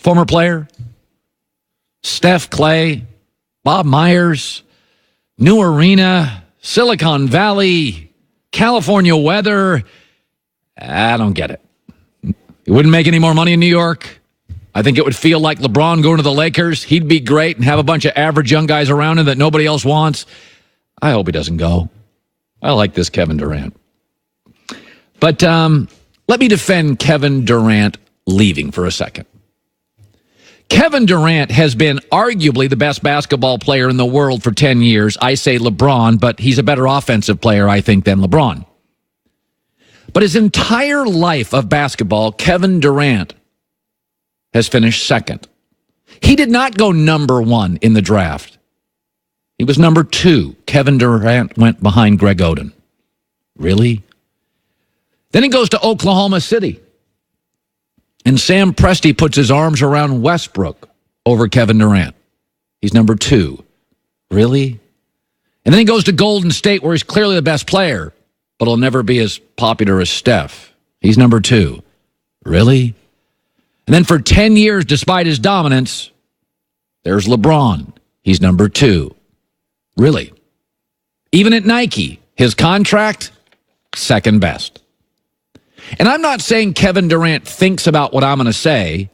former player. Steph, Clay, Bob Myers, new arena, Silicon Valley, California weather. I don't get it. He wouldn't make any more money in New York. I think it would feel like LeBron going to the Lakers. He'd be great and have a bunch of average young guys around him that nobody else wants. I hope he doesn't go. I like this Kevin Durant. But let me defend Kevin Durant leaving for a second. Kevin Durant has been arguably the best basketball player in the world for 10 years. I say LeBron, but he's a better offensive player, I think, than LeBron. But his entire life of basketball, Kevin Durant has finished second. He did not go number one in the draft. He was number two. Kevin Durant went behind Greg Oden. Really? Then he goes to Oklahoma City. And Sam Presti puts his arms around Westbrook over Kevin Durant. He's number two. Really? And then he goes to Golden State, where he's clearly the best player, but he'll never be as popular as Steph. He's number two. Really? And then for 10 years, despite his dominance, there's LeBron. He's number two. Really? Even at Nike, his contract, second best. And I'm not saying Kevin Durant thinks about what I'm going to say,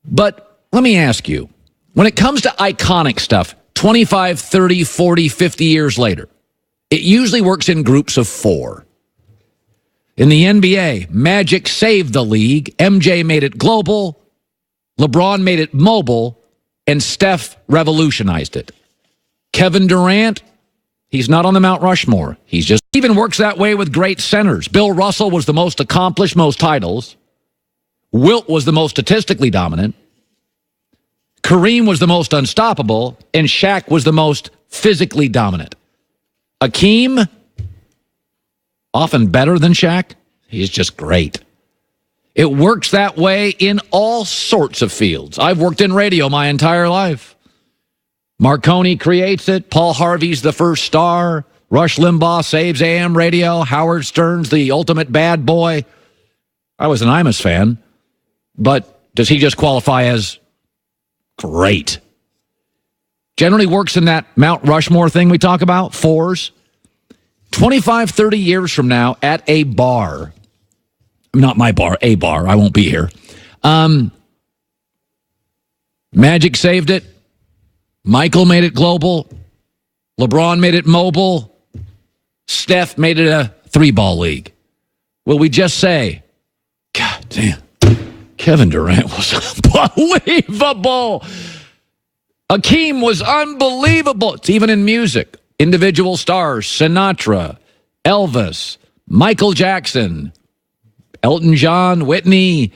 but let me ask you, when it comes to iconic stuff, 25, 30, 40, 50 years later, it usually works in groups of four. In the NBA, Magic saved the league, MJ made it global, LeBron made it mobile, and Steph revolutionized it. Kevin Durant, he's not on the Mount Rushmore. He's just even works that way with great centers. Bill Russell was the most accomplished, most titles. Wilt was the most statistically dominant. Kareem was the most unstoppable, and Shaq was the most physically dominant. Akeem, often better than Shaq. He's just great. It works that way in all sorts of fields. I've worked in radio my entire life. Marconi creates it. Paul Harvey's the first star. Rush Limbaugh saves AM radio. Howard Stern's the ultimate bad boy. I was an Imus fan, but does he just qualify as great? Generally works in that Mount Rushmore thing we talk about, fours. 25, 30 years from now at a bar, not my bar, a bar, I won't be here. Magic saved it. Michael made it global. LeBron made it mobile. Steph made it a three-ball league. Will we just say, God damn, Kevin Durant was unbelievable. Akeem was unbelievable. It's even in music. Individual stars, Sinatra, Elvis, Michael Jackson, Elton John, Whitney.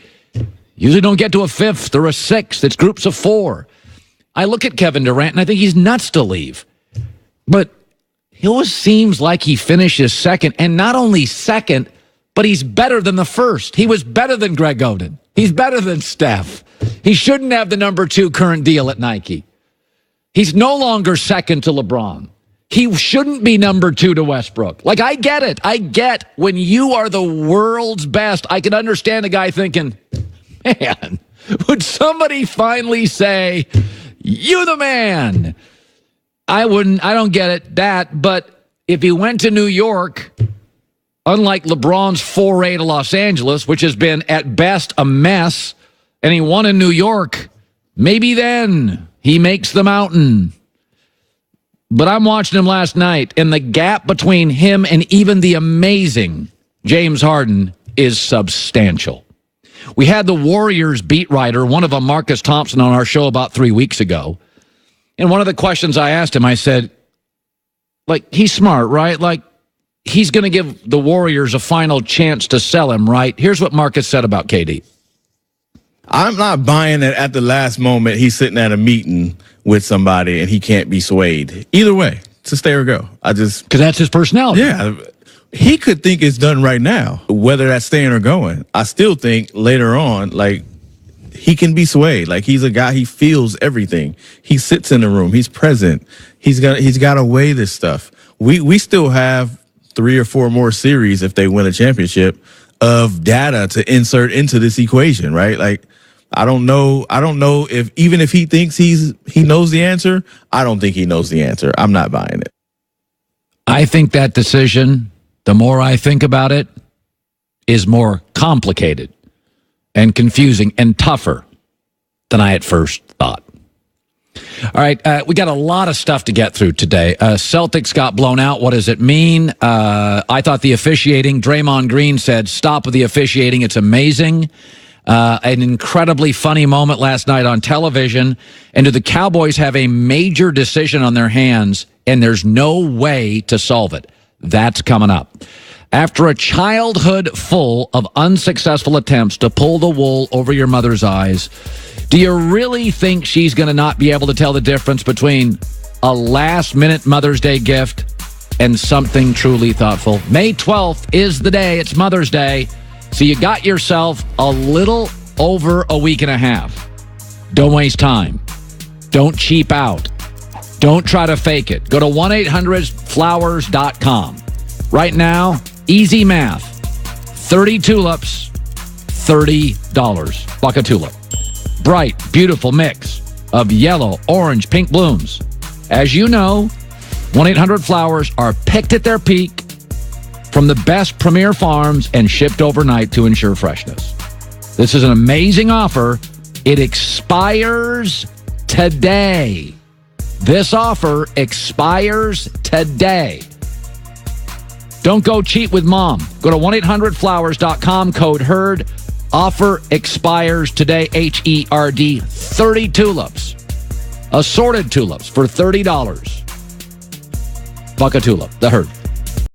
Usually don't get to a fifth or a sixth. It's groups of four. I look at Kevin Durant, and I think he's nuts to leave. But he always seems like he finishes second, and not only second, but he's better than the first. He was better than Greg Oden. He's better than Steph. He shouldn't have the number 2 current deal at Nike. He's no longer second to LeBron. He shouldn't be number 2 to Westbrook. Like, I get it. I get when you are the world's best. I can understand a guy thinking, man, would somebody finally say, you the man? I wouldn't. I don't get it, that. But if he went to New York, unlike LeBron's foray to Los Angeles, which has been at best a mess, and he won in New York, maybe then he makes the mountain. But I'm watching him last night, and the gap between him and even the amazing James Harden is substantial. We had the Warriors beat writer, one of them, Marcus Thompson, on our show about 3 weeks ago. And one of the questions I asked him, I said, like, he's smart, right? Like, he's going to give the Warriors a final chance to sell him, right? Here's what Marcus said about KD. I'm not buying that at the last moment he's sitting at a meeting with somebody and he can't be swayed. Either way, to stay or go. Because that's his personality. Yeah. He could think it's done right now, whether that's staying or going. I still think later on, like, he can be swayed. Like, he's a guy, he feels everything. He sits in the room. He's present. He's got to weigh this stuff. We still have 3 or 4 more series if they win a championship of data to insert into this equation, right? Like, I don't know if even if he thinks he knows the answer, I don't think he knows the answer. I'm not buying it. I think that decision, the more I think about it, is more complicated and confusing and tougher than I at first thought. All right, we got a lot of stuff to get through today. Celtics got blown out. What does it mean? I thought the officiating, Draymond Green said, stop with the officiating. It's amazing. An incredibly funny moment last night on television. And do the Cowboys have a major decision on their hands, and there's no way to solve it? That's coming up. After a childhood full of unsuccessful attempts to pull the wool over your mother's eyes, do you really think she's going to not be able to tell the difference between a last-minute Mother's Day gift and something truly thoughtful? May 12th is the day. It's Mother's Day. So you got yourself a little over a week and a half. Don't waste time. Don't cheap out. Don't try to fake it. Go to 1-800-Flowers.com. Right now, easy math. 30 tulips, $30. Buck a tulip. Bright, beautiful mix of yellow, orange, pink blooms. As you know, 1-800-Flowers are picked at their peak from the best premier farms and shipped overnight to ensure freshness. This is an amazing offer. It expires today. This offer expires today. Don't go cheat with mom. Go to 1-800-Flowers.com, code HERD. Offer expires today, HERD. 30 tulips. Assorted tulips for $30. Buck a tulip, the Herd.